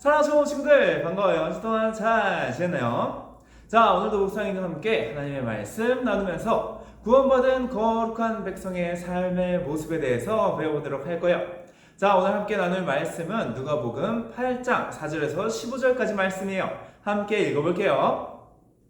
사랑하는 좋은 친구들 반가워요. 한 주 동안 잘 지냈나요? 자, 오늘도 목사님과 함께 하나님의 말씀 나누면서 구원받은 거룩한 백성의 삶의 모습에 대해서 배워보도록 할 거예요. 자, 오늘 함께 나눌 말씀은 누가복음 8장 4절에서 15절까지 말씀이에요. 함께 읽어볼게요.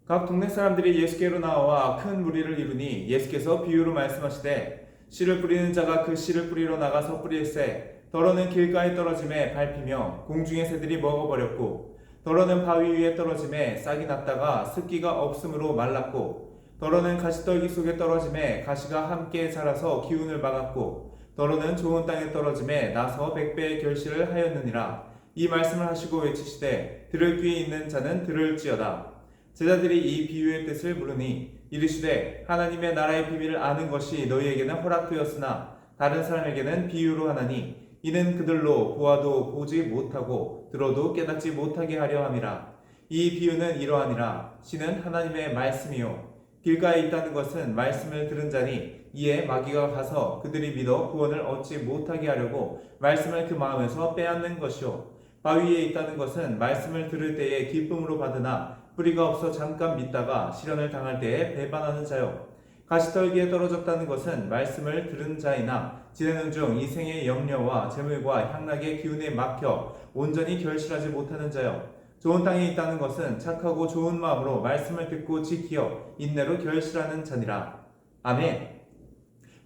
각 동네 사람들이 예수께로 나와 큰 무리를 이루니 예수께서 비유로 말씀하시되 씨를 뿌리는 자가 그 씨를 뿌리러 나가서 뿌릴새 더러는 길가에 떨어짐에 밟히며 공중의 새들이 먹어버렸고 더러는 바위 위에 떨어짐에 싹이 났다가 습기가 없으므로 말랐고 더러는 가시떨기 속에 떨어짐에 가시가 함께 자라서 기운을 막았고 더러는 좋은 땅에 떨어짐에 나서 100배의 결실을 하였느니라. 이 말씀을 하시고 외치시되 들을 귀 있는 자는 들을지어다. 제자들이 이 비유의 뜻을 물으니 이르시되 하나님의 나라의 비밀을 아는 것이 너희에게는 허락되었으나 다른 사람에게는 비유로 하나니 이는 그들로 보아도 보지 못하고 들어도 깨닫지 못하게 하려 함이라. 이 비유는 이러하니라. 씨는 하나님의 말씀이요 길가에 있다는 것은 말씀을 들은 자니 이에 마귀가 가서 그들이 믿어 구원을 얻지 못하게 하려고 말씀을 그 마음에서 빼앗는 것이요 바위에 있다는 것은 말씀을 들을 때에 기쁨으로 받으나 뿌리가 없어 잠깐 믿다가 시련을 당할 때에 배반하는 자요 가시떨기에 떨어졌다는 것은 말씀을 들은 자이나 지내는 중 이 생의 염려와 재물과 향락의 기운에 막혀 온전히 결실하지 못하는 자요 좋은 땅에 있다는 것은 착하고 좋은 마음으로 말씀을 듣고 지키어 인내로 결실하는 자니라. 아멘.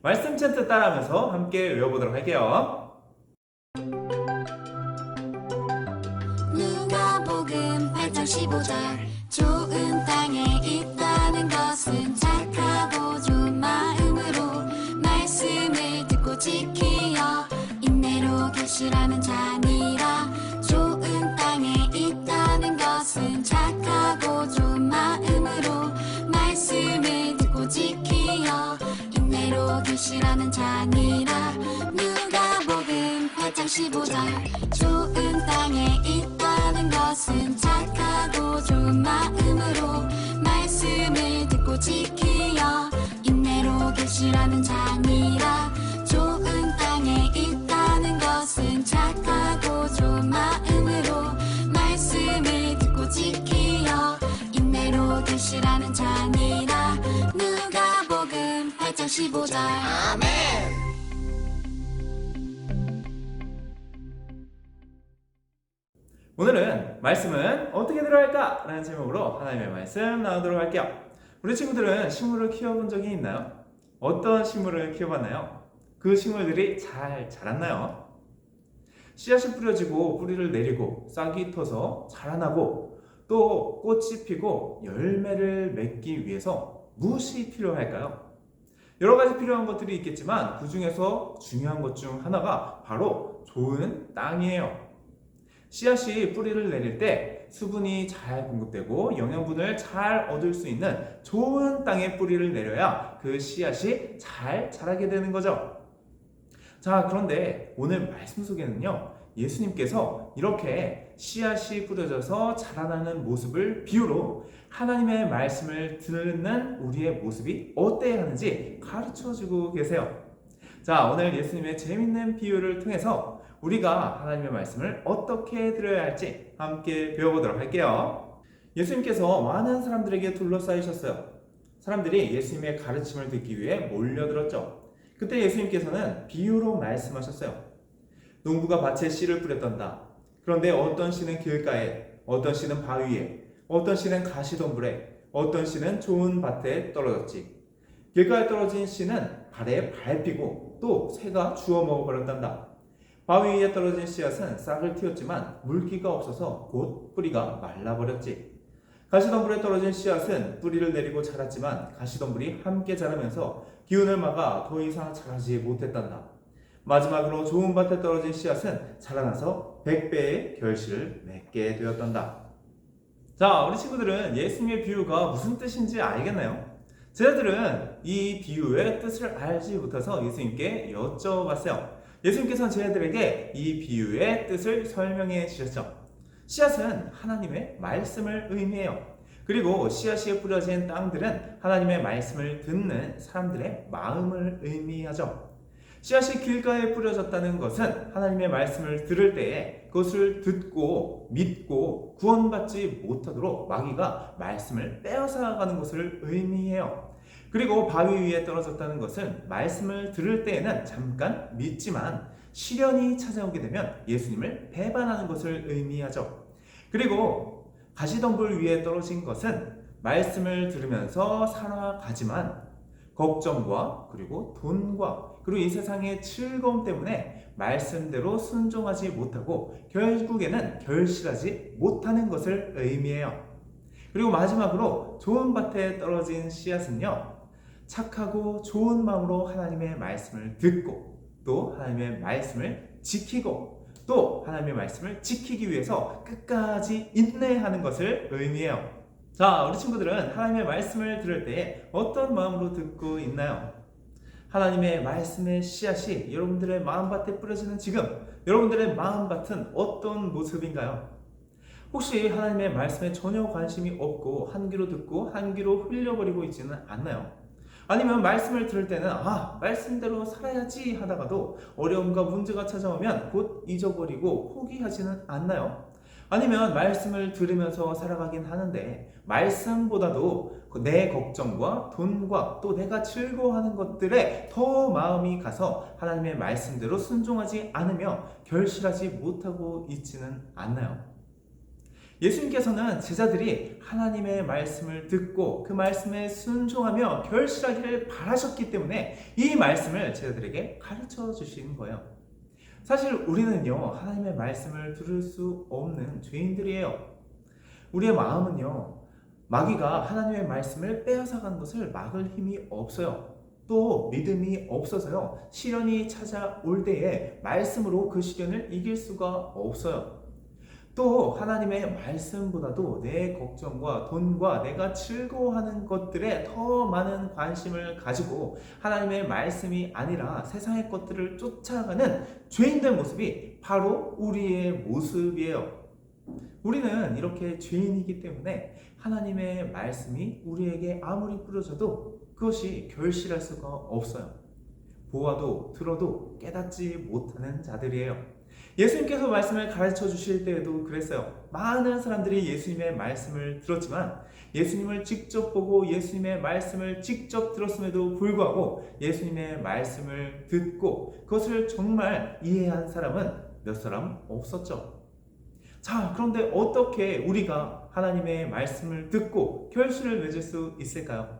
말씀 챈트 따라하면서 함께 외워보도록 할게요. 누가복음 8장 15절 좋은 땅에 있다는 것은 착하고 좋은 마음으로 말씀을 듣고 지키어 인내로 결실하는 자니라. 좋은 땅에 있다는 것은 착하고 좋은 마음으로 말씀을 듣고 지키어 인내로 결실하는 자니라. 누가복음 8장 15절 좋은 땅에 있다는 것은 착하고 좋은 마음으로 말씀을 듣고 지키어 인내로 결실하는 자니라. 좋은 땅에 있다는 것은 착하고 좋은 마음으로 말씀을 듣고 지키어 인내로 결실하는 자니라. 누가복음 8장 15절 아멘. 오늘은 말씀은 어떻게 들어야 할까? 라는 제목으로 하나님의 말씀 나누도록 할게요. 우리 친구들은 식물을 키워본 적이 있나요? 어떤 식물을 키워봤나요? 그 식물들이 잘 자랐나요? 씨앗이 뿌려지고 뿌리를 내리고 싹이 터서 자라나고 또 꽃이 피고 열매를 맺기 위해서 무엇이 필요할까요? 여러 가지 필요한 것들이 있겠지만 그 중에서 중요한 것 중 하나가 바로 좋은 땅이에요. 씨앗이 뿌리를 내릴 때 수분이 잘 공급되고 영양분을 잘 얻을 수 있는 좋은 땅에 뿌리를 내려야 그 씨앗이 잘 자라게 되는 거죠. 자, 그런데 오늘 말씀 속에는요, 예수님께서 이렇게 씨앗이 뿌려져서 자라나는 모습을 비유로 하나님의 말씀을 듣는 우리의 모습이 어때야 하는지 가르쳐주고 계세요. 자, 오늘 예수님의 재밌는 비유를 통해서 우리가 하나님의 말씀을 어떻게 들어야 할지 함께 배워보도록 할게요. 예수님께서 많은 사람들에게 둘러싸이셨어요. 사람들이 예수님의 가르침을 듣기 위해 몰려들었죠. 그때 예수님께서는 비유로 말씀하셨어요. 농부가 밭에 씨를 뿌렸단다. 그런데 어떤 씨는 길가에, 어떤 씨는 바위에, 어떤 씨는 가시덤불에, 어떤 씨는 좋은 밭에 떨어졌지. 길가에 떨어진 씨는 발에 밟히고 또 새가 주워 먹어버렸단다. 바위 위에 떨어진 씨앗은 싹을 틔웠지만 물기가 없어서 곧 뿌리가 말라버렸지. 가시덤불에 떨어진 씨앗은 뿌리를 내리고 자랐지만 가시덤불이 함께 자라면서 기운을 막아 더 이상 자라지 못했단다. 마지막으로 좋은 밭에 떨어진 씨앗은 자라나서 100배의 결실을 맺게 되었단다. 자, 우리 친구들은 예수님의 비유가 무슨 뜻인지 알겠나요? 제자들은 이 비유의 뜻을 알지 못해서 예수님께 여쭤봤어요. 예수님께서는 제자들에게 이 비유의 뜻을 설명해 주셨죠. 씨앗은 하나님의 말씀을 의미해요. 그리고 씨앗이 뿌려진 땅들은 하나님의 말씀을 듣는 사람들의 마음을 의미하죠. 씨앗이 길가에 뿌려졌다는 것은 하나님의 말씀을 들을 때에 그것을 듣고 믿고 구원받지 못하도록 마귀가 말씀을 빼앗아가는 것을 의미해요. 그리고 바위 위에 떨어졌다는 것은 말씀을 들을 때에는 잠깐 믿지만 시련이 찾아오게 되면 예수님을 배반하는 것을 의미하죠. 그리고 가시덤불 위에 떨어진 것은 말씀을 들으면서 살아가지만 걱정과 그리고 돈과 그리고 이 세상의 즐거움 때문에 말씀대로 순종하지 못하고 결국에는 결실하지 못하는 것을 의미해요. 그리고 마지막으로 좋은 밭에 떨어진 씨앗은요, 착하고 좋은 마음으로 하나님의 말씀을 듣고 또 하나님의 말씀을 지키고 또 하나님의 말씀을 지키기 위해서 끝까지 인내하는 것을 의미해요. 자, 우리 친구들은 하나님의 말씀을 들을 때 어떤 마음으로 듣고 있나요? 하나님의 말씀의 씨앗이 여러분들의 마음밭에 뿌려지는 지금 여러분들의 마음밭은 어떤 모습인가요? 혹시 하나님의 말씀에 전혀 관심이 없고 한 귀로 듣고 한 귀로 흘려버리고 있지는 않나요? 아니면 말씀을 들을 때는 말씀대로 살아야지 하다가도 어려움과 문제가 찾아오면 곧 잊어버리고 포기하지는 않나요? 아니면 말씀을 들으면서 살아가긴 하는데 말씀보다도 내 걱정과 돈과 또 내가 즐거워하는 것들에 더 마음이 가서 하나님의 말씀대로 순종하지 않으며 결실하지 못하고 있지는 않나요? 예수님께서는 제자들이 하나님의 말씀을 듣고 그 말씀에 순종하며 결실하기를 바라셨기 때문에 이 말씀을 제자들에게 가르쳐 주신 거예요. 사실 우리는요, 하나님의 말씀을 들을 수 없는 죄인들이에요. 우리의 마음은요, 마귀가 하나님의 말씀을 빼앗아간 것을 막을 힘이 없어요. 또 믿음이 없어서요, 시련이 찾아올 때에 말씀으로 그 시련을 이길 수가 없어요. 또 하나님의 말씀보다도 내 걱정과 돈과 내가 즐거워하는 것들에 더 많은 관심을 가지고 하나님의 말씀이 아니라 세상의 것들을 쫓아가는 죄인들 모습이 바로 우리의 모습이에요. 우리는 이렇게 죄인이기 때문에 하나님의 말씀이 우리에게 아무리 뿌려져도 그것이 결실할 수가 없어요. 보아도 들어도 깨닫지 못하는 자들이에요. 예수님께서 말씀을 가르쳐 주실 때에도 그랬어요. 많은 사람들이 예수님의 말씀을 들었지만 예수님을 직접 보고 예수님의 말씀을 직접 들었음에도 불구하고 예수님의 말씀을 듣고 그것을 정말 이해한 사람은 몇 사람 없었죠. 자, 그런데 어떻게 우리가 하나님의 말씀을 듣고 결실을 맺을 수 있을까요?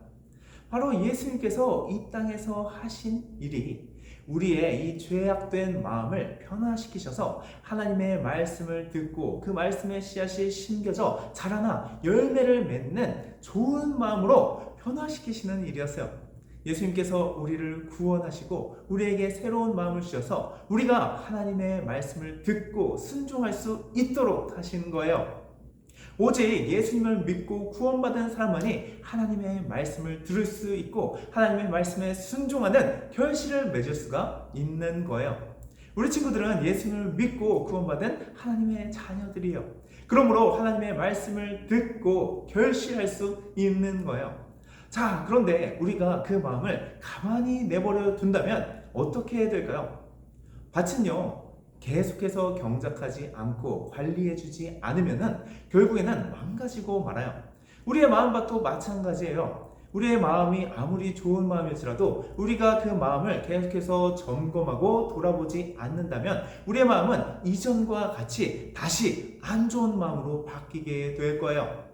바로 예수님께서 이 땅에서 하신 일이 우리의 이 죄악된 마음을 변화시키셔서 하나님의 말씀을 듣고 그 말씀의 씨앗이 심겨져 자라나 열매를 맺는 좋은 마음으로 변화시키시는 일이었어요. 예수님께서 우리를 구원하시고 우리에게 새로운 마음을 주셔서 우리가 하나님의 말씀을 듣고 순종할 수 있도록 하신 거예요. 오직 예수님을 믿고 구원받은 사람만이 하나님의 말씀을 들을 수 있고 하나님의 말씀에 순종하는 결실을 맺을 수가 있는 거예요. 우리 친구들은 예수님을 믿고 구원받은 하나님의 자녀들이에요. 그러므로 하나님의 말씀을 듣고 결실할 수 있는 거예요. 자, 그런데 우리가 그 마음을 가만히 내버려 둔다면 어떻게 해야 될까요? 밭은요, 계속해서 경작하지 않고 관리해주지 않으면 결국에는 망가지고 말아요. 우리의 마음밭도 마찬가지예요. 우리의 마음이 아무리 좋은 마음일지라도 우리가 그 마음을 계속해서 점검하고 돌아보지 않는다면 우리의 마음은 이전과 같이 다시 안 좋은 마음으로 바뀌게 될 거예요.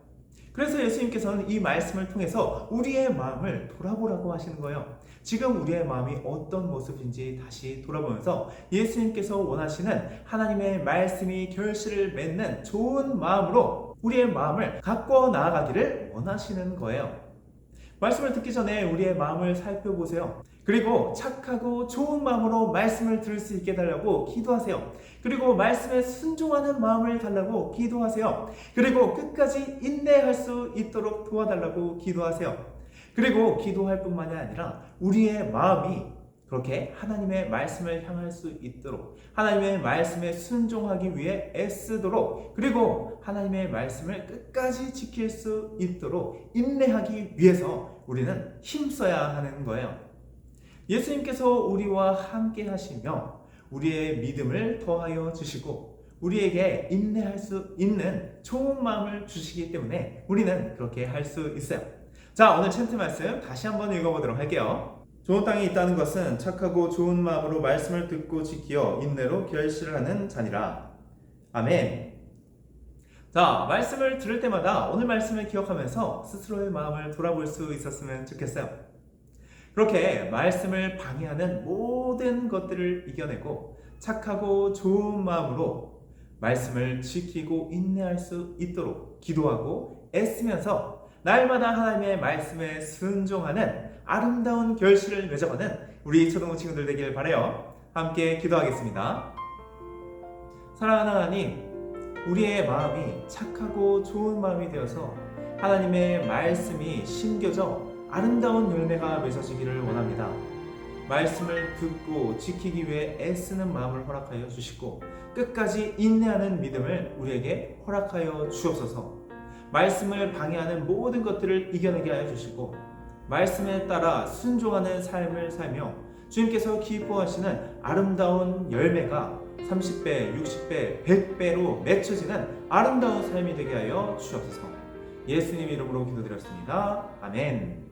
그래서 예수님께서는 이 말씀을 통해서 우리의 마음을 돌아보라고 하시는 거예요. 지금 우리의 마음이 어떤 모습인지 다시 돌아보면서 예수님께서 원하시는 하나님의 말씀이 결실을 맺는 좋은 마음으로 우리의 마음을 갖고 나아가기를 원하시는 거예요. 말씀을 듣기 전에 우리의 마음을 살펴보세요. 그리고 착하고 좋은 마음으로 말씀을 들을 수 있게 달라고 기도하세요. 그리고 말씀에 순종하는 마음을 달라고 기도하세요. 그리고 끝까지 인내할 수 있도록 도와달라고 기도하세요. 그리고 기도할 뿐만이 아니라 우리의 마음이 그렇게 하나님의 말씀을 향할 수 있도록 하나님의 말씀에 순종하기 위해 애쓰도록 그리고 하나님의 말씀을 끝까지 지킬 수 있도록 인내하기 위해서 우리는 힘써야 하는 거예요. 예수님께서 우리와 함께 하시며 우리의 믿음을 더하여 주시고 우리에게 인내할 수 있는 좋은 마음을 주시기 때문에 우리는 그렇게 할 수 있어요. 자, 오늘 챈트 말씀 다시 한번 읽어보도록 할게요. 좋은 땅에 있다는 것은 착하고 좋은 마음으로 말씀을 듣고 지키어 인내로 결실을 하는 자니라. 아멘. 자, 말씀을 들을 때마다 오늘 말씀을 기억하면서 스스로의 마음을 돌아볼 수 있었으면 좋겠어요. 그렇게 말씀을 방해하는 모든 것들을 이겨내고 착하고 좋은 마음으로 말씀을 지키고 인내할 수 있도록 기도하고 애쓰면서 날마다 하나님의 말씀에 순종하는 아름다운 결실을 맺어가는 우리 초등부 친구들 되길 바라요. 함께 기도하겠습니다. 사랑하는 하나님, 우리의 마음이 착하고 좋은 마음이 되어서 하나님의 말씀이 심겨져 아름다운 열매가 맺어지기를 원합니다. 말씀을 듣고 지키기 위해 애쓰는 마음을 허락하여 주시고 끝까지 인내하는 믿음을 우리에게 허락하여 주옵소서. 말씀을 방해하는 모든 것들을 이겨내게 하여 주시고 말씀에 따라 순종하는 삶을 살며 주님께서 기뻐하시는 아름다운 열매가 30배, 60배, 100배로 맺혀지는 아름다운 삶이 되게 하여 주옵소서. 예수님 이름으로 기도드렸습니다. 아멘.